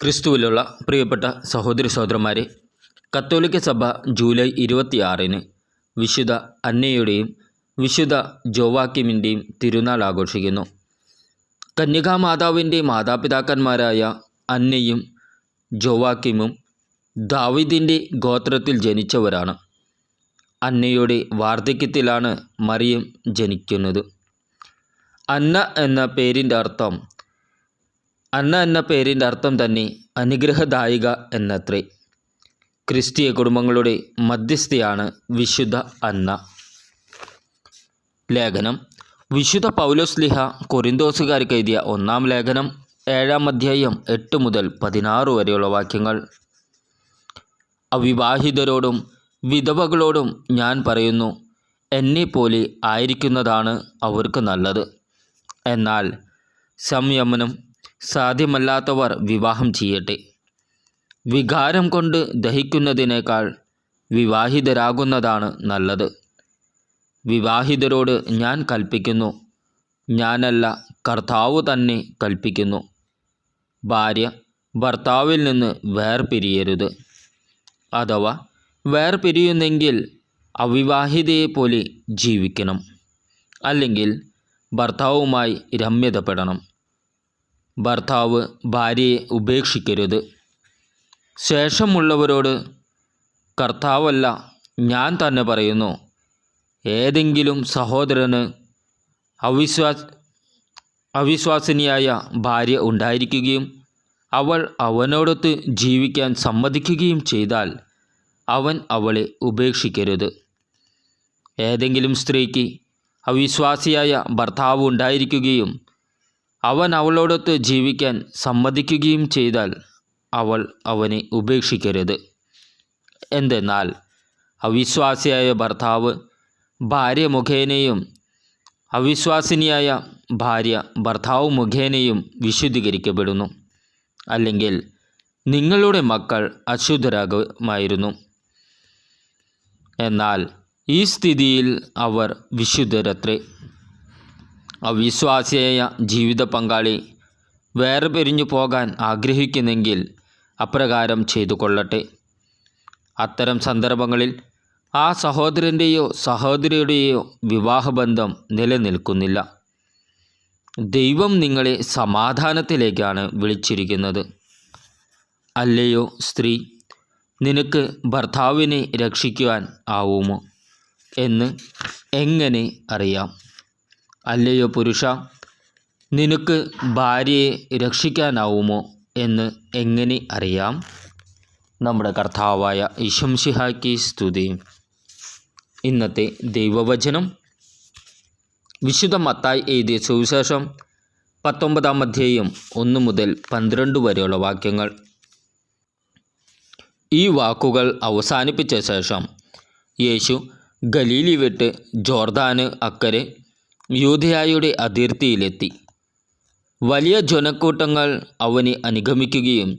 ക്രിസ്തുവിലുള്ള പ്രിയപ്പെട്ട സഹോദരി സഹോദരന്മാരെ, കത്തോലിക്ക സഭ ജൂലൈ 26 വിശുദ്ധ അന്നയുടെയും വിശുദ്ധ ജോവാക്കിമിൻ്റെയും തിരുനാൾ ആഘോഷിക്കുന്നു. കന്യകാമാതാവിൻ്റെ മാതാപിതാക്കന്മാരായ അന്നയും ജോവാക്കിമും ദാവീദിൻ്റെ ഗോത്രത്തിൽ ജനിച്ചവരാണ്. അന്നയുടെ വാർദ്ധക്യത്തിലാണ് മറിയം ജനിക്കുന്നത്. അന്ന എന്ന പേരിൻ്റെ അർത്ഥം തന്നെ അനുഗ്രഹദായിക എന്നത്രേ. ക്രിസ്തീയ കുടുംബങ്ങളുടെ മധ്യസ്ഥയാണ് വിശുദ്ധ അന്ന. ലേഖനം വിശുദ്ധ പൗലോസ്ലീഹ കൊരിന്തോസുകാർക്ക് എഴുതിയ 1 ലേഖനം 7 അധ്യായം 8 മുതൽ 16 വരെയുള്ള വാക്യങ്ങൾ. അവിവാഹിതരോടും വിധവകളോടും ഞാൻ പറയുന്നു, എന്നെപ്പോലെ ആയിരിക്കുന്നതാണ് അവർക്ക് നല്ലത്. എന്നാൽ സംയമനം സാധ്യമല്ലാത്തവർ വിവാഹം ചെയ്യട്ടെ. വികാരം കൊണ്ട് ദഹിക്കുന്നതിനേക്കാൾ വിവാഹിതരാകുന്നതാണ് നല്ലത്. വിവാഹിതരോട് ഞാൻ കൽപ്പിക്കുന്നു, ഞാനല്ല കർത്താവ് തന്നെ കൽപ്പിക്കുന്നു, ഭാര്യ ഭർത്താവിൽ നിന്ന് വേർപിരിയരുത്. അഥവാ വേർപിരിയുന്നെങ്കിൽ അവിവാഹിതയെപ്പോലെ ജീവിക്കണം, അല്ലെങ്കിൽ ഭർത്താവുമായി രമ്യതപ്പെടണം. ഭർത്താവ് ഭാര്യയെ ഉപേക്ഷിക്കരുത്. ശേഷമുള്ളവരോട് കർത്താവല്ല ഞാൻ തന്നെ പറയുന്നു, ഏതെങ്കിലും സഹോദരന് അവിശ്വാസിനിയായ ഭാര്യ ഉണ്ടായിരിക്കുകയും അവൾ അവനോടൊത്ത് ജീവിക്കാൻ സമ്മതിക്കുകയും ചെയ്താൽ അവൻ അവളെ ഉപേക്ഷിക്കരുത്. ഏതെങ്കിലും സ്ത്രീക്ക് അവിശ്വാസിയായ ഭർത്താവ് ഉണ്ടായിരിക്കുകയും അവൻ അവളോടൊത്ത് ജീവിക്കാൻ സമ്മതിക്കുകയും ചെയ്താൽ അവൾ അവനെ ഉപേക്ഷിക്കരുത്. എന്തെന്നാൽ അവിശ്വാസിയായ ഭർത്താവ് ഭാര്യ മുഖേനയും അവിശ്വാസിനിയായ ഭാര്യ ഭർത്താവ് മുഖേനയും വിശുദ്ധീകരിക്കപ്പെടുന്നു. അല്ലെങ്കിൽ നിങ്ങളുടെ മക്കൾ അശുദ്ധരാകുമായിരുന്നു. എന്നാൽ ഈ സ്ഥിതിയിൽ അവർ വിശുദ്ധരത്രേ. അവിശ്വാസിയായ ജീവിത പങ്കാളി വേർപിരിഞ്ഞു പോകാൻ ആഗ്രഹിക്കുന്നെങ്കിൽ അപ്രകാരം ചെയ്തു കൊള്ളട്ടെ. അത്തരം സന്ദർഭങ്ങളിൽ ആ സഹോദരൻ്റെയോ സഹോദരിയുടെയോ വിവാഹബന്ധം നിലനിൽക്കുന്നില്ല. ദൈവം നിങ്ങളെ സമാധാനത്തിലേക്കാണ് വിളിച്ചിരിക്കുന്നത്. അല്ലയോ സ്ത്രീ, നിനക്ക് ഭർത്താവിനെ രക്ഷിക്കുവാൻ ആവുമോ എന്ന് എങ്ങനെ അറിയാം? അല്ലയോ പുരുഷ, നിനക്ക് ഭാര്യയെ രക്ഷിക്കാനാവുമോ എന്ന് എങ്ങനെ അറിയാം? നമ്മുടെ കർത്താവായ ഈശോ മിശിഹായ്ക്ക് സ്തുതി. ഇന്നത്തെ ദൈവവചനം വിശുദ്ധ മത്തായി എഴുതിയ സുവിശേഷം 19 അധ്യായം 1 മുതൽ 12 വരെയുള്ള വാക്യങ്ങൾ. ഈ വാക്കുകൾ അവസാനിപ്പിച്ച ശേഷം യേശു ഗലീലി വിട്ട് ജോർദാന് അക്കരെ യൂദയായുടെ അതിർത്തിയിലെത്തി. വലിയ ജനക്കൂട്ടങ്ങൾ അവനെ അനുഗമിക്കുകയും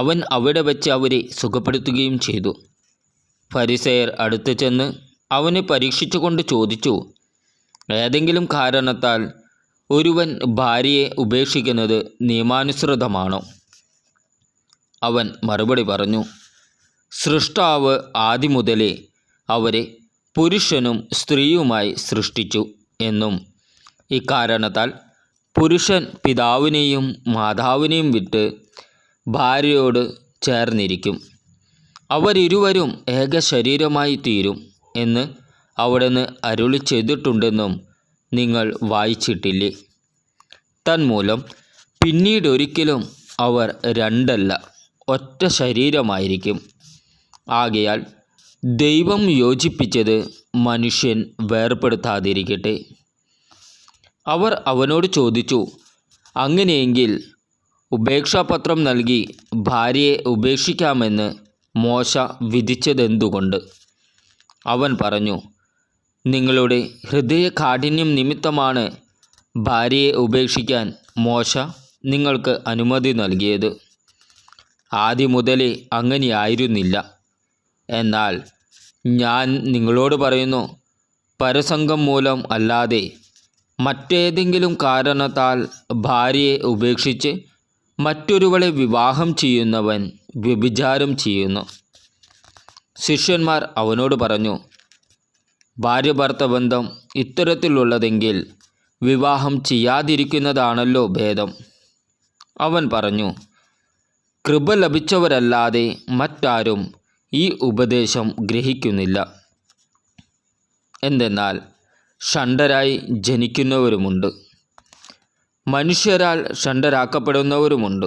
അവൻ അവിടെ വെച്ച് അവരെ സുഖപ്പെടുത്തുകയും ചെയ്തു. ഫരിസേയർ അടുത്ത് ചെന്ന് അവനെ പരീക്ഷിച്ചുകൊണ്ട് ചോദിച്ചു, ഏതെങ്കിലും കാരണത്താൽ ഒരുവൻ ഭാര്യയെ ഉപേക്ഷിക്കുന്നത് നിയമാനുസൃതമാണോ? അവൻ മറുപടി പറഞ്ഞു, സൃഷ്ടാവ് ആദ്യം മുതലേ അവരെ പുരുഷനും സ്ത്രീയുമായി സൃഷ്ടിച്ചു എന്നും ഇക്കാരണത്താൽ പുരുഷൻ പിതാവിനെയും മാതാവിനെയും വിട്ട് ഭാര്യയോട് ചേർന്നിരിക്കും, അവരിരുവരും ഏക ശരീരമായി തീരും എന്ന് അവിടുന്ന് അരുളി ചെയ്തിട്ടുണ്ടെന്നും നിങ്ങൾ വായിച്ചിട്ടില്ലേ? തന്മൂലം പിന്നീടൊരിക്കലും അവർ രണ്ടല്ല, ഒറ്റ ശരീരമായിരിക്കും. ആകയാൽ ദൈവം യോജിപ്പിച്ചത് മനുഷ്യൻ വേർപെടുത്താതിരിക്കട്ടെ. അവർ അവനോട് ചോദിച്ചു, അങ്ങനെയെങ്കിൽ ഉപേക്ഷാപത്രം നൽകി ഭാര്യയെ ഉപേക്ഷിക്കാമെന്ന് മോശ വിധിച്ചതെന്തുകൊണ്ട്? അവൻ പറഞ്ഞു, നിങ്ങളുടെ ഹൃദയകാഠിന്യം നിമിത്തമാണ് ഭാര്യയെ ഉപേക്ഷിക്കാൻ മോശ നിങ്ങൾക്ക് അനുമതി നൽകിയത്. ആദ്യം മുതലേ അങ്ങനെയായിരുന്നില്ല. എന്നാൽ ഞാൻ നിങ്ങളോട് പറയുന്നു, പരസംഗം മൂലം അല്ലാതെ മറ്റേതെങ്കിലും കാരണത്താൽ ഭാര്യയെ ഉപേക്ഷിച്ച് മറ്റൊരുവളെ വിവാഹം ചെയ്യുന്നവൻ വ്യഭിചാരം ചെയ്യുന്നു. ശിഷ്യന്മാർ അവനോട് പറഞ്ഞു, ഭാര്യ ഭർത്തബന്ധം ഇത്തരത്തിലുള്ളതെങ്കിൽ വിവാഹം ചെയ്യാതിരിക്കുന്നതാണല്ലോ ഭേദം. അവൻ പറഞ്ഞു, കൃപ ലഭിച്ചവരല്ലാതെ മറ്റാരും ഈ ഉപദേശം ഗ്രഹിക്കുന്നില്ല. എന്തെന്നാൽ ഷണ്ഡരായി ജനിക്കുന്നവരുമുണ്ട്, മനുഷ്യരാൽ ഷണ്ഡരാക്കപ്പെടുന്നവരുമുണ്ട്.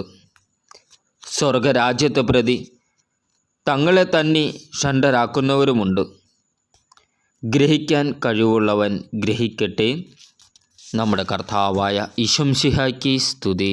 സ്വർഗരാജ്യത്തെ പ്രതി തങ്ങളെ തന്നെ ഷണ്ഡരാക്കുന്നവരുമുണ്ട്. ഗ്രഹിക്കാൻ കഴിവുള്ളവൻ ഗ്രഹിക്കട്ടെ. നമ്മുടെ കർത്താവായ ഈശോ മിശിഹായ്ക്ക് സ്തുതി.